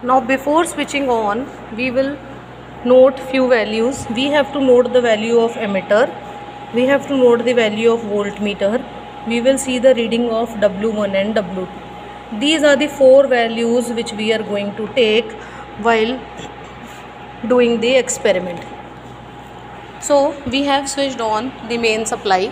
Now before switching on, we will note few values. We have to note the value of emitter, we have to note the value of voltmeter, we will see the reading of W1 and W2. These are the four values which we are going to take while doing the experiment. So we have switched on the main supply.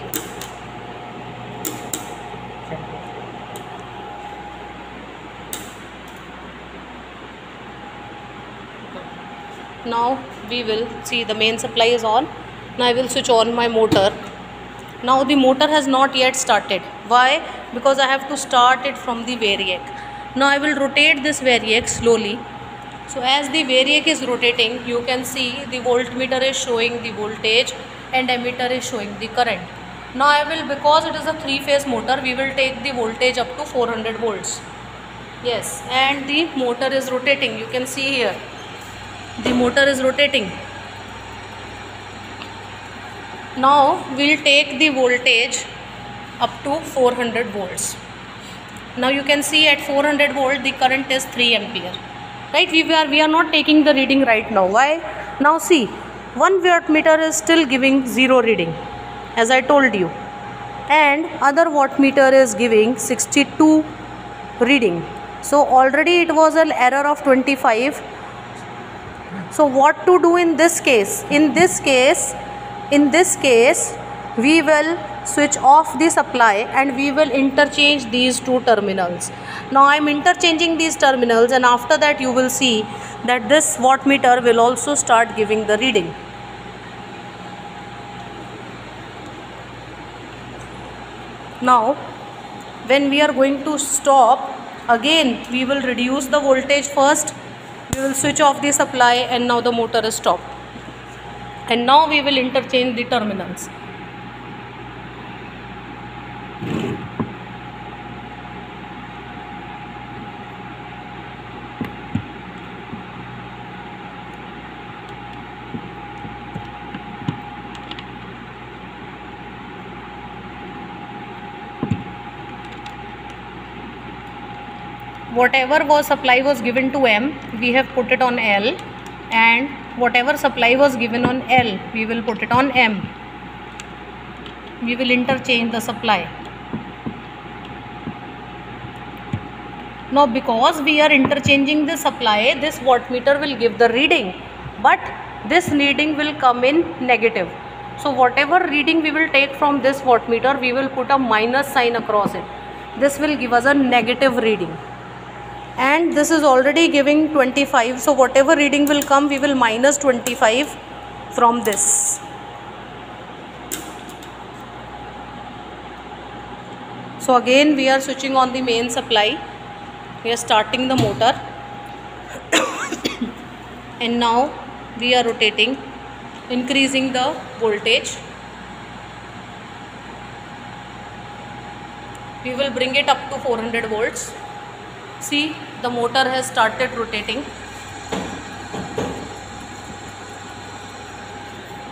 Now we will see the main supply is on. Now I will switch on my motor. Now the motor has not yet started. Why? Because I have to start it from the variac. Now I will rotate this variac slowly. So as the variac is rotating, you can see the voltmeter is showing the voltage and emitter is showing the current. Now I will, because it is a three-phase motor, we will take the voltage up to 400 volts. Yes, and the motor is rotating. You can see here, the motor is rotating. Now we will take the voltage up to 400 volts. Now you can see at 400 volt the current is 3 ampere. Right, we are not taking the reading right now. Why? Now see, 1 wattmeter is still giving 0 reading, as I told you, and other wattmeter is giving 62 reading. So already it was an error of 25. So what to do in this case? In this case, we will switch off the supply and we will interchange these two terminals. Now I am interchanging these terminals, and after that you will see that this wattmeter will also start giving the reading. Now when we are going to stop, again we will reduce the voltage first, we will switch off the supply, and now the motor is stopped. And now we will interchange the terminals. Whatever was supply was given to M, we have put it on L, and whatever supply was given on L, we will put it on M. We will interchange the supply. Now because we are interchanging the supply, this wattmeter will give the reading, but this reading will come in negative. So whatever reading we will take from this wattmeter, we will put a minus sign across it. This will give us a negative reading. And this is already giving 25, so whatever reading will come, we will minus 25 from this. So again we are switching on the main supply, we are starting the motor and now we are rotating, increasing the voltage. We will bring it up to 400 volts. See, the motor has started rotating.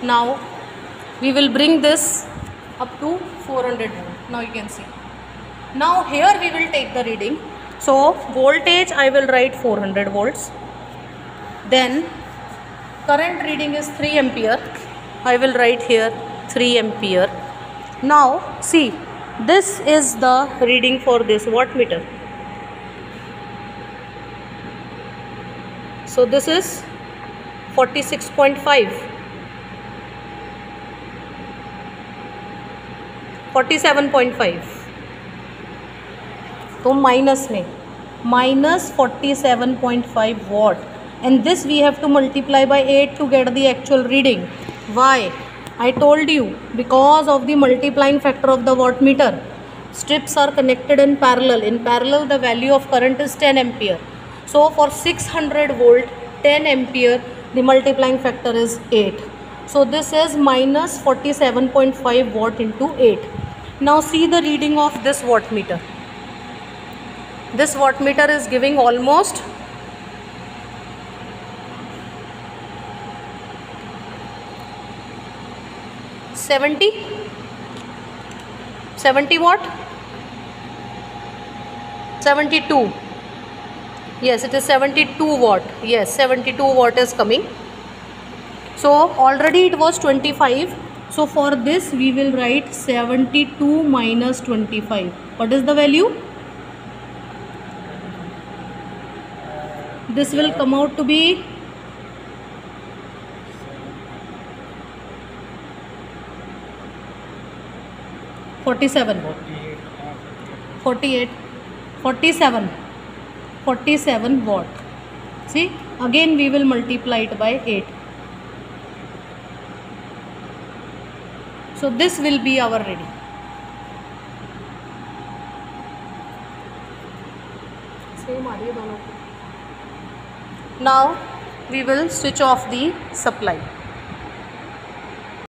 Now we will bring this up to 400 volt. Now you can see. Now here we will take the reading. So voltage I will write 400 volts. Then current reading is 3 ampere. I will write here 3 ampere. Now see, this is the reading for this wattmeter. So this is 46.5, 47.5. So minus 47.5 watt, and this we have to multiply by 8 to get the actual reading. Why? I told you, because of the multiplying factor of the wattmeter. Strips are connected in parallel. In parallel the value of current is 10 ampere. So for 600 volt 10 ampere the multiplying factor is 8. So this is minus 47.5 watt into 8. Now see the reading of this wattmeter. This wattmeter is giving almost 70 watt, 72. Yes, it is 72 watt. Yes, 72 watt is coming. So already it was 25. So for this we will write 72 minus 25. What is the value? This will come out to be 47. 48. 47 watt. See, again we will multiply it by 8. So this will be our ready. Now we will switch off the supply.